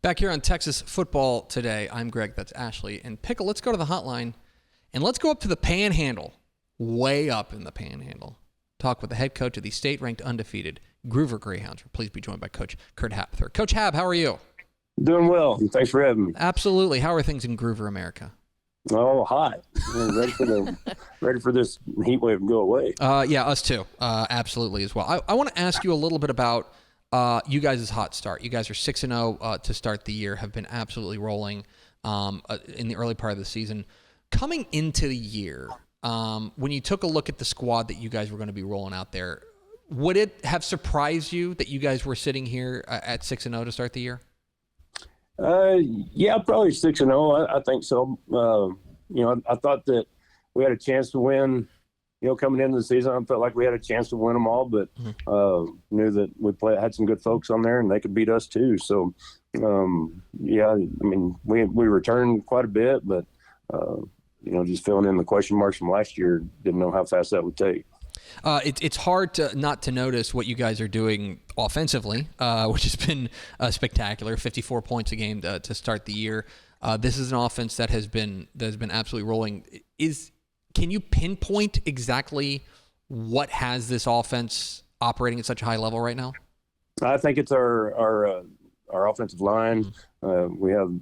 Back here on Texas Football Today, I'm Greg, that's Ashley, and Pickle. Let's go to the hotline, and let's go up to the Panhandle, way up in the Panhandle. Talk with the head coach of the state-ranked undefeated Gruver Greyhounds. We're pleased to be joined by Coach Kurt Haberthur. Coach Hab, how are you? Doing well. Thanks for having me. Absolutely. How are things in Gruver, America? Oh, hot. Ready for this heat wave to go away. Yeah, us too. Absolutely as well. I want to ask you a little bit about you guys' hot start. You guys are 6-0 to start the year, have been absolutely rolling in the early part of the season. Coming into the year, when you took a look at the squad that you guys were going to be rolling out there, would it have surprised you that you guys were sitting here at 6-0 to start the year? Yeah, probably 6-0. I think so. I thought that we had a chance to win. Coming into the season, I felt like we had a chance to win them all, but knew that we had some good folks on there and they could beat us too. So, yeah, I mean, we returned quite a bit, but just filling in the question marks from last year, didn't know how fast that would take. It's hard not to notice what you guys are doing offensively, which has been spectacular. 54 points a game to start the year. This is an offense that has been absolutely rolling. Can you pinpoint exactly what has this offense operating at such a high level right now? I think it's our offensive line. We have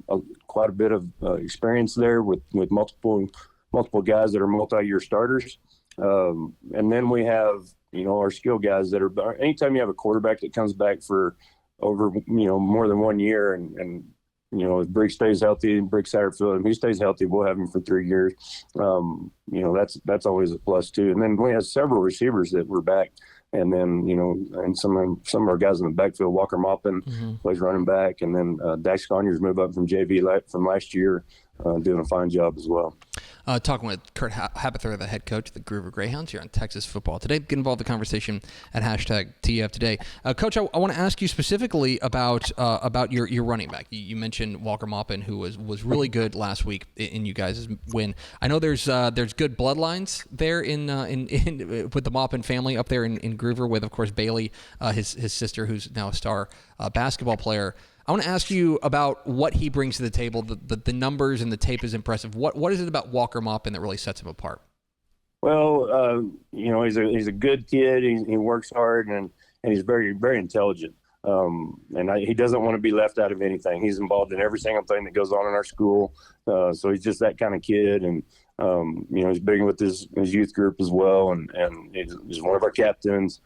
quite a bit of experience there with multiple guys that are multi-year starters. And then we have, our skill guys that are, anytime you have a quarterback that comes back for over, more than 1 year and if Briggs stays healthy, Briggs Satterfield, if he stays healthy, we'll have him for 3 years. That's always a plus too. And then we have several receivers that were back. And then, and some of our guys in the backfield, Walker Maupin plays running back. And then Dax Conyers moved up from JV from last year, doing a fine job as well. Talking with Kurt Haberthur, the head coach of the Gruver Greyhounds here on Texas Football Today. Get involved in the conversation at hashtag TF Today. Coach, I want to ask you specifically about your running back. You mentioned Walker Maupin, who was really good last week in you guys' win. I know there's good bloodlines there in with the Maupin family up there in Gruver, with of course Bailey, his sister, who's now a star basketball player. I want to ask you about what he brings to the table. The numbers and the tape is impressive. What is it about Walker Maupin that really sets him apart? Well, he's a good kid. He works hard and he's very, very intelligent. He doesn't want to be left out of anything. He's involved in every single thing that goes on in our school. So he's just that kind of kid. And, he's big with his youth group as well. And he's one of our captains.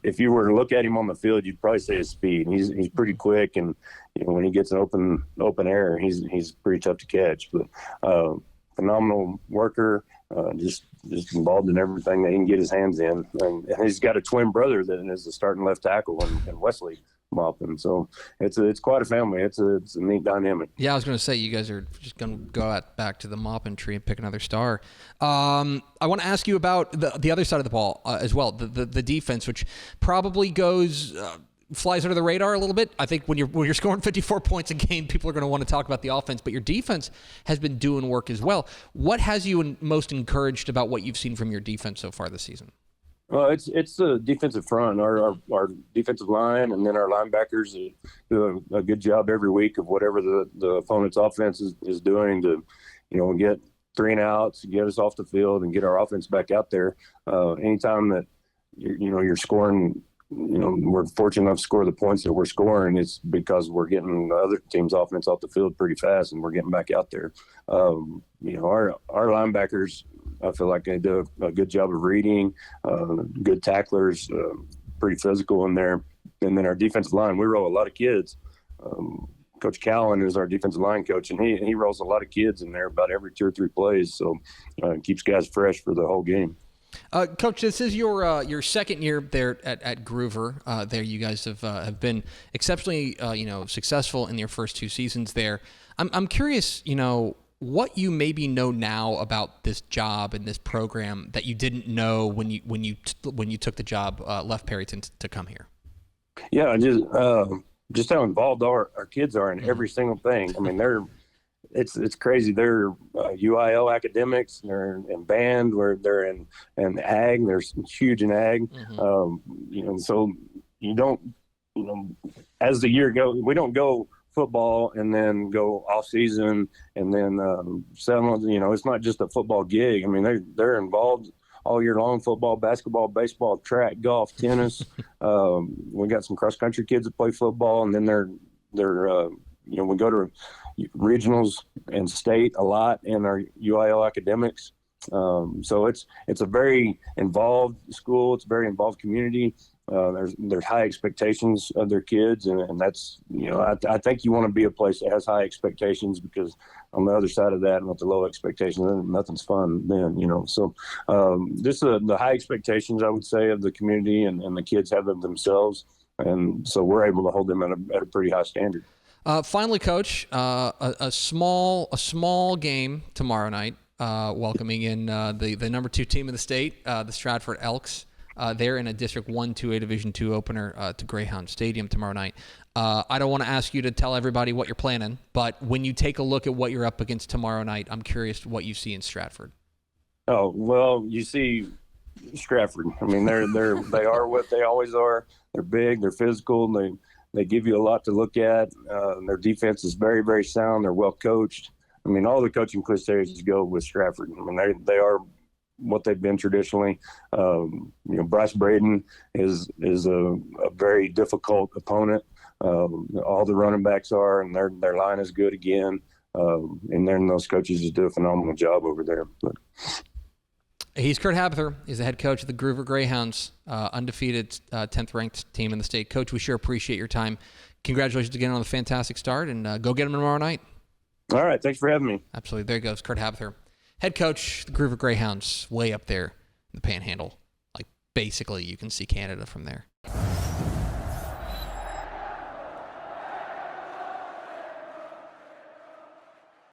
If you were to look at him on the field, you'd probably say his speed. He's pretty quick, and when he gets an open air, he's pretty tough to catch. But phenomenal worker, just involved in everything that he can get his hands in. And he's got a twin brother that is the starting left tackle, and Wesley Maupin. So it's quite a family. It's a neat dynamic. Yeah, I was going to say you guys are just going to go back to the Maupin tree and pick another star. I want to ask you about the other side of the ball as well, the defense, which probably flies under the radar a little bit. I think when you're scoring 54 points a game, people are going to want to talk about the offense, but your defense has been doing work as well. What has you most encouraged about what you've seen from your defense so far this season? Well, it's the defensive front, our defensive line, and then our linebackers do a good job every week of whatever the opponent's offense is doing to, get 3 and outs, get us off the field, and get our offense back out there. Anytime that you're scoring, we're fortunate enough to score the points that we're scoring, it's because we're getting the other team's offense off the field pretty fast, and we're getting back out there. Our linebackers, I feel like they do a good job of reading, good tacklers, pretty physical in there. And then our defensive line, we roll a lot of kids. Coach Cowan is our defensive line coach, and he rolls a lot of kids in there about every 2 or 3 plays. So it keeps guys fresh for the whole game. Coach, this is your second year there at Gruver. There, you guys have been exceptionally successful in your first 2 seasons there. I'm curious, what you maybe know now about this job and this program that you didn't know when you took the job, left Perryton to come here. Yeah, just how involved our kids are in every single thing. I mean, it's crazy. They're UIL academics. They're in band. They're in ag. They're huge in ag. So you don't as the year goes, we don't go football and then go off season and then it's not just a football gig. I mean, they're involved all year long: football, basketball, baseball, track, golf, tennis. We got some cross country kids that play football, and then we go to regionals and state a lot in our UIL academics. So it's a very involved school. It's a very involved community. There's high expectations of their kids, and that's, I think you want to be a place that has high expectations, because on the other side of that, and with the low expectations, then nothing's fun then, So this is the high expectations, I would say, of the community and the kids have of themselves, and so we're able to hold them at a pretty high standard. Finally, Coach, a small game tomorrow night, welcoming in the number 2 team in the state, the Stratford Elks. They're in a District 1-2A Division II opener to Greyhound Stadium tomorrow night. I don't want to ask you to tell everybody what you're planning, but when you take a look at what you're up against tomorrow night, I'm curious what you see in Stratford. Oh, well, you see Stratford. I mean, they are what they always are. They're big, they're physical, they give you a lot to look at. Their defense is very, very sound. They're well coached. I mean, all the coaching cliches go with Stratford. I mean, they are what they've been traditionally. Bryce Braden is a very difficult opponent. All the running backs are, and their line is good again. And then those coaches just do a phenomenal job over there. But he's Kurt Haberthur. He's the head coach of the Gruver Greyhounds, undefeated 10th ranked team in the state. Coach, we sure appreciate your time. Congratulations again on the fantastic start, and go get them tomorrow night. All right, thanks for having me. Absolutely. There goes Kurt Haberthur, head coach, the Gruver Greyhounds, way up there in the Panhandle. Like, basically, you can see Canada from there.